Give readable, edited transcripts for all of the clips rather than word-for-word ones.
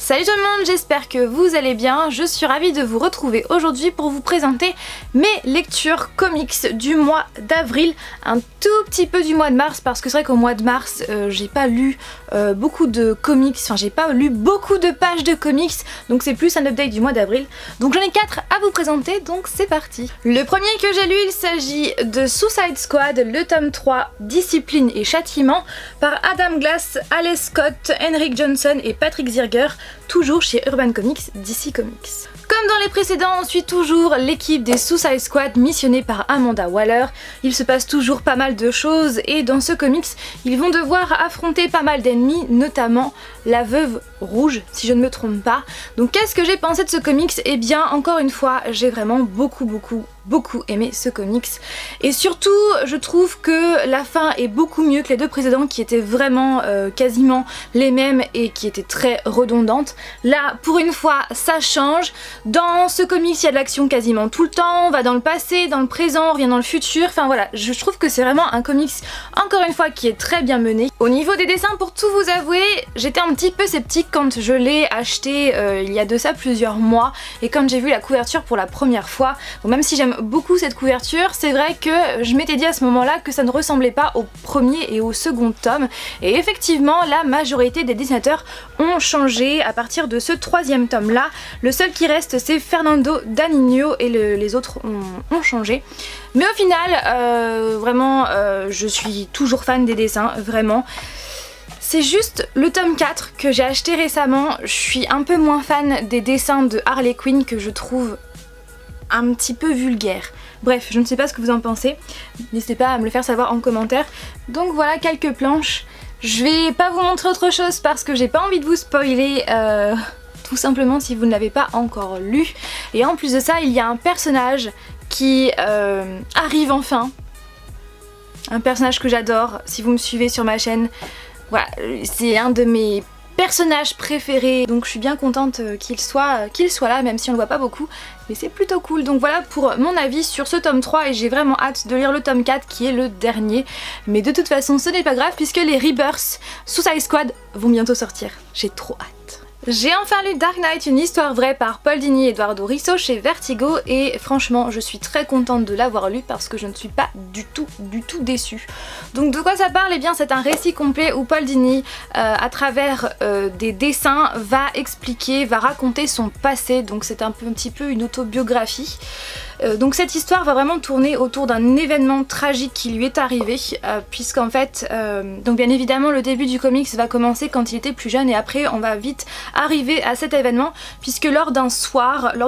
Salut tout le monde, j'espère que vous allez bien. Je suis ravie de vous retrouver aujourd'hui pour vous présenter mes lectures comics du mois d'avril, un tout petit peu du mois de mars parce que c'est vrai qu'au mois de mars j'ai pas lu beaucoup de comics, enfin j'ai pas lu beaucoup de pages de comics, donc c'est plus un update du mois d'avril. Donc j'en ai 4 à vous présenter, donc c'est parti. Le premier que j'ai lu, il s'agit de Suicide Squad, le tome 3, Discipline et Châtiment, par Adam Glass, Alex Scott, Henrik Johnson et Patrick Zirger, toujours chez Urban Comics, DC Comics. Comme dans les précédents, on suit toujours l'équipe des Suicide Squad missionnée par Amanda Waller. Il se passe toujours pas mal de choses et dans ce comics, ils vont devoir affronter pas mal d'ennemis, notamment la Veuve Rouge, si je ne me trompe pas. Donc qu'est-ce que j'ai pensé de ce comics? Eh bien, encore une fois, j'ai vraiment beaucoup aimé ce comics. Et surtout, je trouve que la fin est beaucoup mieux que les deux précédents qui étaient vraiment quasiment les mêmes et qui étaient très redondantes. Là, pour une fois, ça change. Dans ce comics, il y a de l'action quasiment tout le temps. On va dans le passé, dans le présent, on revient dans le futur. Enfin voilà, je trouve que c'est vraiment un comics, encore une fois, qui est très bien mené. Au niveau des dessins, pour tout vous avouer, j'étais un petit peu sceptique quand je l'ai acheté il y a de ça plusieurs mois. Et quand j'ai vu la couverture pour la première fois, bon, même si j'aime beaucoup cette couverture, c'est vrai que je m'étais dit à ce moment-là que ça ne ressemblait pas au premier et au second tome, et effectivement la majorité des dessinateurs ont changé à partir de ce troisième tome là. Le seul qui reste c'est Fernando Danino et les autres ont changé, mais au final vraiment je suis toujours fan des dessins, vraiment. C'est juste le tome 4 que j'ai acheté récemment, je suis un peu moins fan des dessins de Harley Quinn que je trouve un petit peu vulgaire. Bref, je ne sais pas ce que vous en pensez, n'hésitez pas à me le faire savoir en commentaire. Donc voilà quelques planches. Je vais pas vous montrer autre chose parce que j'ai pas envie de vous spoiler, tout simplement si vous ne l'avez pas encore lu. Et en plus de ça, il y a un personnage qui arrive enfin. Un personnage que j'adore, si vous me suivez sur ma chaîne. Voilà, c'est un de mes personnages préférés, donc je suis bien contente qu'il soit là, même si on le voit pas beaucoup, mais c'est plutôt cool. Donc voilà pour mon avis sur ce tome 3 et j'ai vraiment hâte de lire le tome 4 qui est le dernier, mais de toute façon ce n'est pas grave puisque les Rebirth Suicide Squad vont bientôt sortir, j'ai trop hâte. J'ai enfin lu Dark Knight, une histoire vraie par Paul Dini et Eduardo Risso chez Vertigo et franchement je suis très contente de l'avoir lu parce que je ne suis pas du tout déçue. Donc de quoi ça parle? Eh bien c'est un récit complet où Paul Dini à travers des dessins va expliquer, va raconter son passé, donc c'est un petit peu une autobiographie. Donc cette histoire va vraiment tourner autour d'un événement tragique qui lui est arrivé, puisqu'en fait, donc bien évidemment le début du comics va commencer quand il était plus jeune et après on va vite arriver à cet événement, puisque lors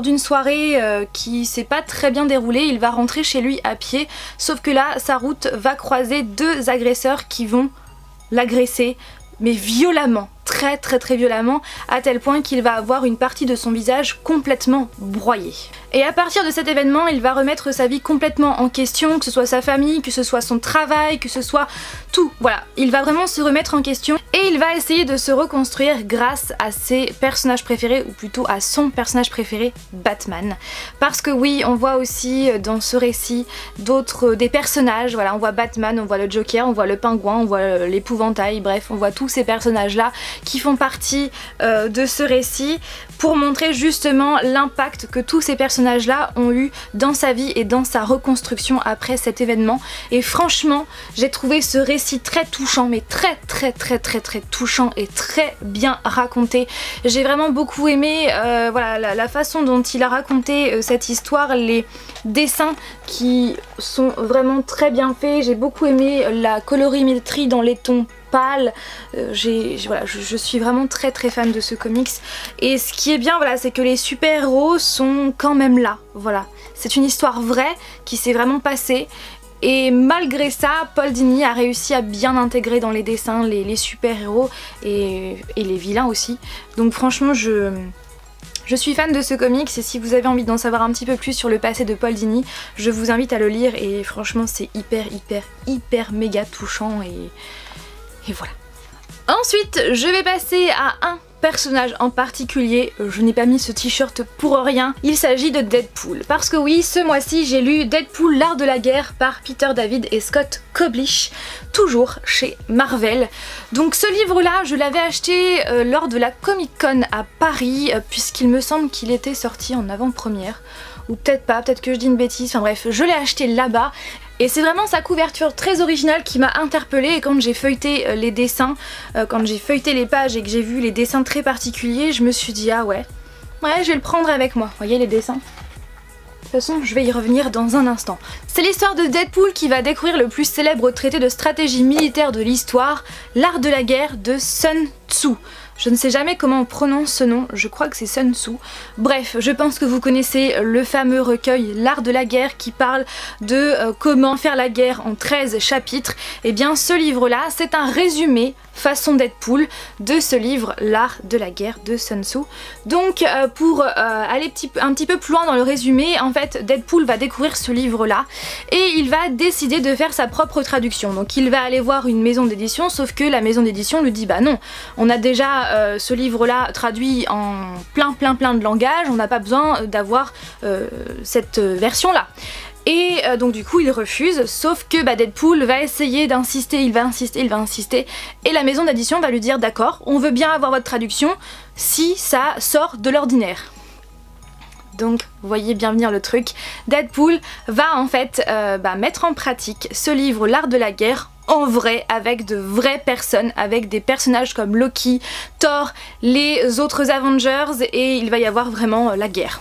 d'une soirée qui s'est pas très bien déroulée, il va rentrer chez lui à pied, sauf que là sa route va croiser deux agresseurs qui vont l'agresser, mais violemment. Très violemment, à tel point qu'il va avoir une partie de son visage complètement broyée. Et à partir de cet événement, il va remettre sa vie complètement en question, que ce soit sa famille, que ce soit son travail, que ce soit tout. Voilà, il va vraiment se remettre en question et il va essayer de se reconstruire grâce à ses personnages préférés, ou plutôt à son personnage préféré, Batman. Parce que oui, on voit aussi dans ce récit des personnages, voilà, on voit Batman, on voit le Joker, on voit le Pingouin, on voit l'Épouvantail, bref, on voit tous ces personnages là qui font partie de ce récit pour montrer justement l'impact que tous ces personnages là ont eu dans sa vie et dans sa reconstruction après cet événement. Et franchement j'ai trouvé ce récit très touchant, mais très touchant et très bien raconté. J'ai vraiment beaucoup aimé voilà, la façon dont il a raconté cette histoire, les dessins qui sont vraiment très bien faits. J'ai beaucoup aimé la colorimétrie dans les tons pâle, voilà, je suis vraiment très fan de ce comics. Et ce qui est bien, voilà, c'est que les super-héros sont quand même là, voilà. C'est une histoire vraie qui s'est vraiment passée. Et malgré ça, Paul Dini a réussi à bien intégrer dans les dessins les super-héros et les vilains aussi. Donc franchement, je suis fan de ce comics et si vous avez envie d'en savoir un petit peu plus sur le passé de Paul Dini, je vous invite à le lire et franchement c'est hyper méga touchant et voilà. Ensuite, je vais passer à un personnage en particulier, je n'ai pas mis ce t-shirt pour rien, il s'agit de Deadpool. Parce que oui, ce mois-ci j'ai lu Deadpool, l'art de la guerre par Peter David et Scott Koblish, toujours chez Marvel. Donc ce livre-là, je l'avais acheté lors de la Comic Con à Paris, puisqu'il me semble qu'il était sorti en avant-première. Ou peut-être pas, peut-être que je dis une bêtise, enfin bref, je l'ai acheté là-bas. Et c'est vraiment sa couverture très originale qui m'a interpellée, et quand j'ai feuilleté les dessins, quand j'ai feuilleté les pages et que j'ai vu les dessins très particuliers, je me suis dit ah ouais, je vais le prendre avec moi. Vous voyez les dessins ? De toute façon, je vais y revenir dans un instant. C'est l'histoire de Deadpool qui va découvrir le plus célèbre traité de stratégie militaire de l'histoire, l'art de la guerre de Sun Tzu. Je ne sais jamais comment on prononce ce nom, je crois que c'est Sun Tzu. Bref, je pense que vous connaissez le fameux recueil L'art de la guerre qui parle de comment faire la guerre en 13 chapitres. Et bien ce livre-là, c'est un résumé façon Deadpool de ce livre L'art de la guerre de Sun Tzu. Donc pour aller un petit peu plus loin dans le résumé, en fait Deadpool va découvrir ce livre-là et il va décider de faire sa propre traduction. Donc il va aller voir une maison d'édition, sauf que la maison d'édition lui dit bah non, on a déjà ce livre-là traduit en plein de langages, on n'a pas besoin d'avoir cette version-là. Et donc du coup il refuse, sauf que Deadpool va essayer d'insister, il va insister, et la maison d'édition va lui dire d'accord, on veut bien avoir votre traduction si ça sort de l'ordinaire. Donc vous voyez bien venir le truc, Deadpool va en fait mettre en pratique ce livre L'art de la guerre en vrai, avec de vraies personnes, avec des personnages comme Loki, Thor, les autres Avengers, et il va y avoir vraiment la guerre.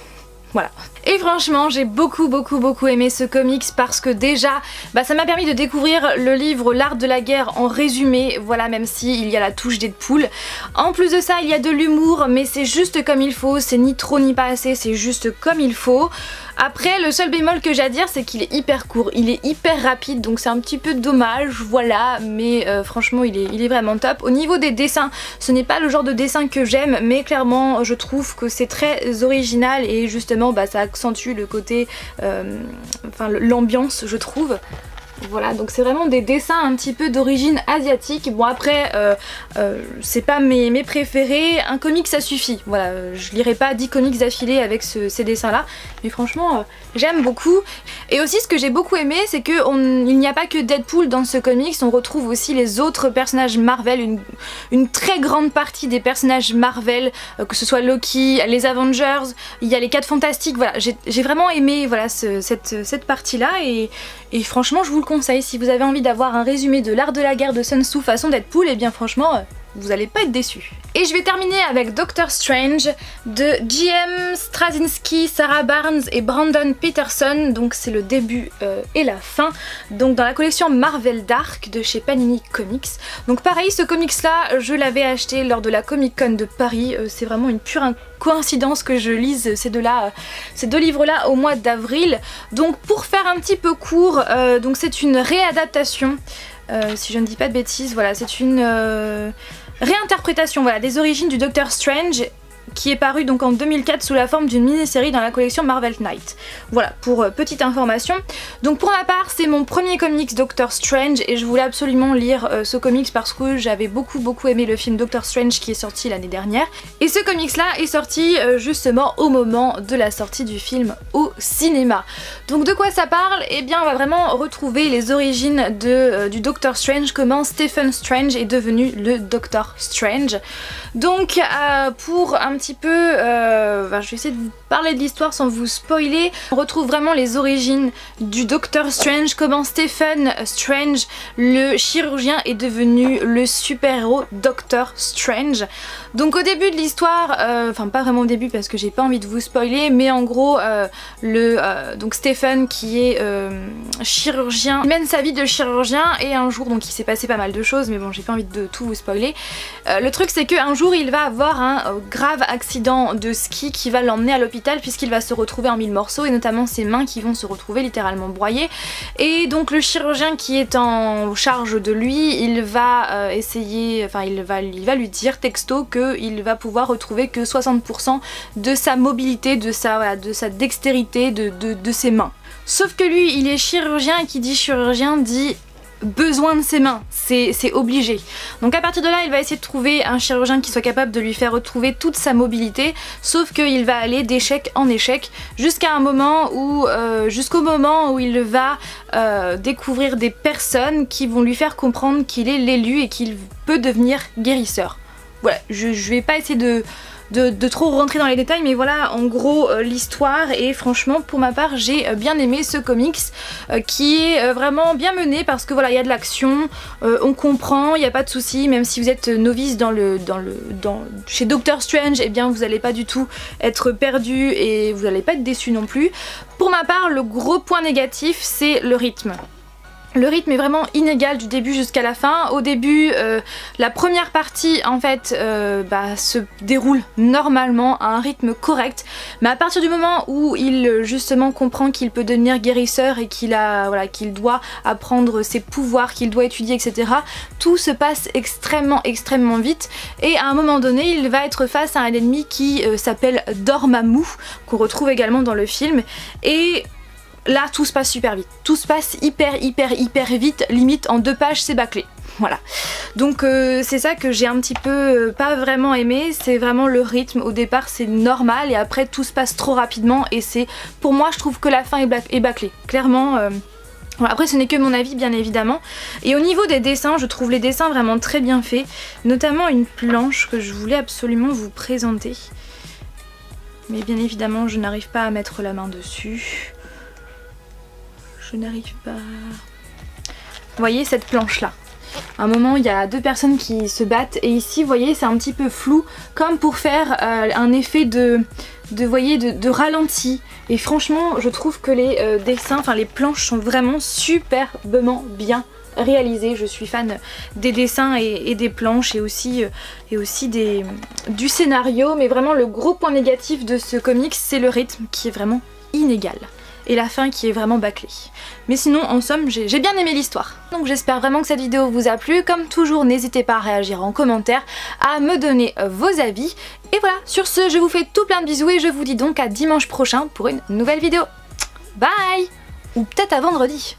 Voilà. Et franchement j'ai beaucoup aimé ce comics parce que déjà ça m'a permis de découvrir le livre L'art de la guerre en résumé, voilà, même si il y a la touche Deadpool. En plus de ça il y a de l'humour, mais c'est juste comme il faut, c'est ni trop ni pas assez, c'est juste comme il faut. Après le seul bémol que j'ai à dire c'est qu'il est hyper court, il est hyper rapide, donc c'est un petit peu dommage, voilà, mais franchement il est vraiment top. Au niveau des dessins, ce n'est pas le genre de dessin que j'aime, mais clairement je trouve que c'est très original et justement ça accentue le côté, l'ambiance je trouve. Voilà, donc c'est vraiment des dessins un petit peu d'origine asiatique. Bon après, c'est pas mes préférés, un comic ça suffit. Voilà, je lirai pas 10 comics d'affilée avec ces dessins là, mais franchement j'aime beaucoup. Et aussi ce que j'ai beaucoup aimé, c'est qu'il n'y a pas que Deadpool dans ce comics, on retrouve aussi les autres personnages Marvel, une très grande partie des personnages Marvel, que ce soit Loki, les Avengers, il y a les 4 Fantastiques, voilà, j'ai vraiment aimé voilà, cette partie là et franchement je vous le conseille si vous avez envie d'avoir un résumé de l'art de la guerre de Sun Tzu façon Deadpool, et bien franchement vous allez pas être déçus. Et je vais terminer avec Doctor Strange de J.M. Straczynski, Sarah Barnes et Brandon Peterson, donc c'est le début et la fin, donc dans la collection Marvel Dark de chez Panini Comics. Donc pareil, ce comics là je l'avais acheté lors de la Comic Con de Paris, c'est vraiment une pure coïncidence que je lise ces deux livres là au mois d'avril. Donc pour faire un petit peu court, donc c'est une réadaptation, si je ne dis pas de bêtises, voilà, c'est une réinterprétation voilà, des origines du Doctor Strange qui est paru donc en 2004 sous la forme d'une mini-série dans la collection Marvel Knight. Voilà, pour petite information. Donc pour ma part, c'est mon premier comics Doctor Strange et je voulais absolument lire ce comics parce que j'avais beaucoup aimé le film Doctor Strange qui est sorti l'année dernière. Et ce comics là est sorti justement au moment de la sortie du film au cinéma. Donc de quoi ça parle? Eh bien on va vraiment retrouver les origines du Doctor Strange, comment Stephen Strange est devenu le Doctor Strange. Donc pour un petit peu, je vais essayer de vous parler de l'histoire sans vous spoiler. On retrouve vraiment les origines du Doctor Strange, comment Stephen Strange, le chirurgien, est devenu le super-héros Doctor Strange. Donc au début de l'histoire, enfin pas vraiment au début parce que j'ai pas envie de vous spoiler, mais en gros donc Stephen qui est chirurgien, il mène sa vie de chirurgien et un jour, donc il s'est passé pas mal de choses, mais bon j'ai pas envie de tout vous spoiler. Le truc c'est qu'un jour il va avoir un grave accident de ski qui va l'emmener à l'hôpital puisqu'il va se retrouver en 1000 morceaux et notamment ses mains qui vont se retrouver littéralement broyées. Et donc le chirurgien qui est en charge de lui, il va essayer, enfin il va lui dire texto qu'il va pouvoir retrouver que 60% de sa mobilité, de sa dextérité, de ses mains. Sauf que lui il est chirurgien et qui dit chirurgien dit besoin de ses mains, c'est obligé. Donc à partir de là il va essayer de trouver un chirurgien qui soit capable de lui faire retrouver toute sa mobilité, sauf qu'il va aller d'échec en échec jusqu'à un moment où jusqu'au moment où il va découvrir des personnes qui vont lui faire comprendre qu'il est l'élu et qu'il peut devenir guérisseur. Voilà, je vais pas essayer de trop rentrer dans les détails, mais voilà en gros l'histoire, et franchement pour ma part j'ai bien aimé ce comics qui est vraiment bien mené, parce que voilà il y a de l'action, on comprend, il n'y a pas de souci, même si vous êtes novice chez Doctor Strange, et bien vous n'allez pas du tout être perdu et vous n'allez pas être déçu non plus. Pour ma part le gros point négatif c'est le rythme. Le rythme est vraiment inégal du début jusqu'à la fin. Au début, la première partie en fait se déroule normalement à un rythme correct, mais à partir du moment où il justement comprend qu'il peut devenir guérisseur et qu'il doit apprendre ses pouvoirs, qu'il doit étudier, etc., tout se passe extrêmement vite, et à un moment donné il va être face à un ennemi qui s'appelle Dormammu, qu'on retrouve également dans le film, et là tout se passe super vite, tout se passe hyper vite, limite en 2 pages c'est bâclé. Voilà, donc c'est ça que j'ai un petit peu pas vraiment aimé, c'est vraiment le rythme. Au départ c'est normal et après tout se passe trop rapidement, et c'est, pour moi je trouve que la fin est bâclée, clairement. Voilà, après ce n'est que mon avis bien évidemment. Et au niveau des dessins, je trouve les dessins vraiment très bien faits, notamment une planche que je voulais absolument vous présenter, mais bien évidemment je n'arrive pas à mettre la main dessus. Je n'arrive pas... Vous voyez cette planche là, à un moment il y a 2 personnes qui se battent, et ici vous voyez c'est un petit peu flou, comme pour faire un effet de ralenti. Et franchement je trouve que les dessins, enfin les planches sont vraiment superbement bien réalisées. Je suis fan des dessins et des planches, et aussi du scénario, mais vraiment le gros point négatif de ce comics c'est le rythme qui est vraiment inégal, et la fin qui est vraiment bâclée. Mais sinon en somme j'ai bien aimé l'histoire. Donc j'espère vraiment que cette vidéo vous a plu. Comme toujours n'hésitez pas à réagir en commentaire, à me donner vos avis. Et voilà, sur ce je vous fais tout plein de bisous, et je vous dis donc à dimanche prochain pour une nouvelle vidéo. Bye! Ou peut-être à vendredi.